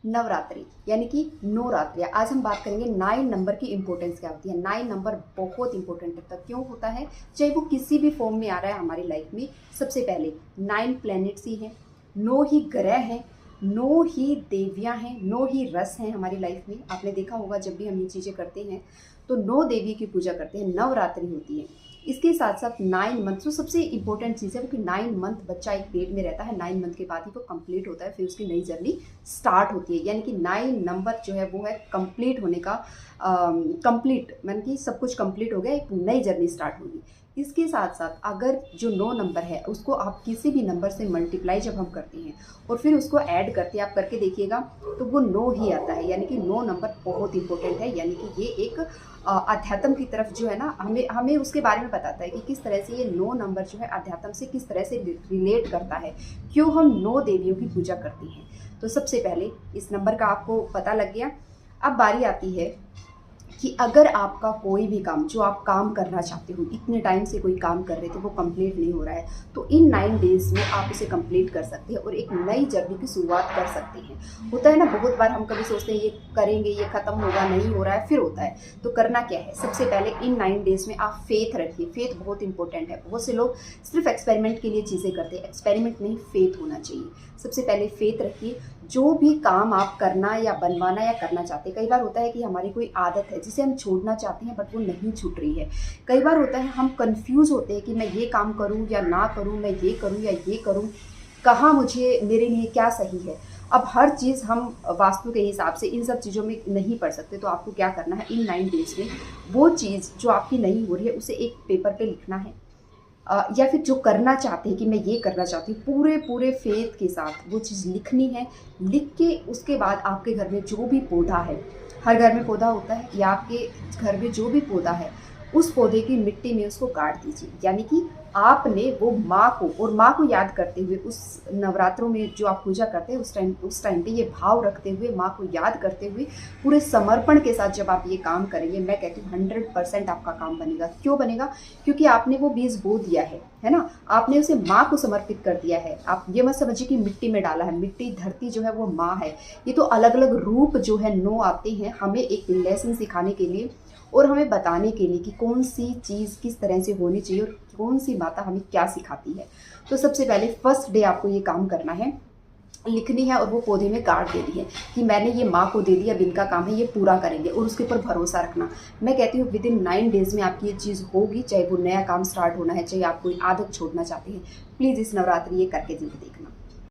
नवरात्रि यानी कि नवरात्रि। आज हम बात करेंगे 9 नंबर की इंपॉर्टेंस क्या होती है। 9 नंबर बहुत इंपॉर्टेंट होता है। क्यों होता है? चाहे वो किसी भी फॉर्म में आ रहा है हमारी लाइफ में, सबसे पहले 9 प्लैनेट्स ही हैं, 9 ही ग्रह हैं, 9 ही देवियां हैं, 9 ही रस हैं हमारी लाइफ में। आपने देखा होगा जब भी हम ये चीज़ें करते हैं तो 9 देवी की पूजा करते हैं, नवरात्रि होती है। इसके साथ साथ 9 मंथ, तो सबसे इंपॉर्टेंट चीज़ है वो कि 9 मंथ बच्चा एक पेट में रहता है। 9 मंथ के बाद ही वो कंप्लीट होता है, फिर उसकी नई जर्नी स्टार्ट होती है। यानी कि 9 नंबर जो है वो है कंप्लीट होने का, कंप्लीट यानी कि सब कुछ कंप्लीट हो गया, एक नई जर्नी स्टार्ट होगी। इसके साथ साथ अगर जो 9 नंबर है उसको आप किसी भी नंबर से मल्टीप्लाई जब हम करते हैं और फिर उसको ऐड करते हैं, आप करके देखिएगा तो वो 9 ही आता है। यानी कि 9 नंबर बहुत इंपॉर्टेंट है। यानी कि ये एक अध्यात्म की तरफ जो है ना, हमें हमें उसके बारे में बताता है कि किस तरह से ये 9 नंबर जो है अध्यात्म से किस तरह से रिलेट करता है, क्यों हम 9 देवियों की पूजा करते हैं। तो सबसे पहले इस नंबर का आपको पता लग गया। अब बारी आती है कि अगर आपका कोई भी काम, जो आप काम करना चाहते हो, इतने टाइम से कोई काम कर रहे थे वो कंप्लीट नहीं हो रहा है, तो इन 9 डेज में आप उसे कंप्लीट कर सकते हैं और एक नई जर्नी की शुरुआत कर सकते हैं। होता है ना, बहुत बार हम कभी सोचते हैं ये करेंगे, ये खत्म होगा, नहीं हो रहा है, फिर होता है। तो करना क्या है? सबसे पहले इन 9 डेज में आप फेथ रखिए। फेथ बहुत इंपॉर्टेंट है। बहुत से लोग सिर्फ एक्सपेरिमेंट के लिए चीज़ें करते हैं, एक्सपेरिमेंट नहीं, फेथ होना चाहिए। सबसे पहले फेथ रखिए। जो भी काम आप करना या बनवाना या करना चाहते हैं, कई बार होता है कि हमारी कोई आदत है जिसे हम छोड़ना चाहते हैं बट वो नहीं छूट रही है। कई बार होता है हम कंफ्यूज होते हैं कि मैं ये काम करूं या ना करूं, मैं ये करूं या ये करूं, कहाँ मुझे, मेरे लिए क्या सही है। अब हर चीज़ हम वास्तु के हिसाब से इन सब चीज़ों में नहीं पढ़ सकते। तो आपको क्या करना है, इन 9 डेज में वो चीज़ जो आपकी नहीं हो रही है उसे एक पेपर पे लिखना है, या फिर जो करना चाहते हैं कि मैं ये करना चाहती हूँ, पूरे पूरे फेथ के साथ वो चीज़ लिखनी है। लिख के उसके बाद आपके घर में जो भी पौधा है, हर घर में पौधा होता है, या आपके घर में जो भी पौधा है उस पौधे की मिट्टी में उसको गाड़ दीजिए। यानी कि आपने वो माँ को, और माँ को याद करते हुए, उस नवरात्रों में जो आप पूजा करते हैं उस टाइम पे ये भाव रखते हुए, माँ को याद करते हुए, पूरे समर्पण के साथ जब आप ये काम करेंगे, मैं कहती हूँ 100% आपका काम बनेगा। क्यों बनेगा? क्योंकि आपने वो बीज बो दिया है ना, आपने उसे माँ को समर्पित कर दिया है। आप ये मत समझिए कि मिट्टी में डाला है। मिट्टी, धरती जो है वो माँ है। ये तो अलग अलग रूप जो है 9 आते हैं हमें एक लेसन सिखाने के लिए और हमें बताने के लिए कि कौन सी चीज़ किस तरह से होनी चाहिए और कौन सी माता हमें क्या सिखाती है। तो सबसे पहले फर्स्ट डे आपको ये काम करना है, लिखनी है और वो पौधे में गाड़ देनी है कि मैंने ये माँ को दे दिया, अब इनका काम है, ये पूरा करेंगे, और उसके ऊपर भरोसा रखना। मैं कहती हूँ विद इन 9 डेज में आपकी ये चीज़ होगी, चाहे वो नया काम स्टार्ट होना है, चाहे आप कोई आदत छोड़ना चाहते हैं। प्लीज़ इस नवरात्रि ये करके देखिए।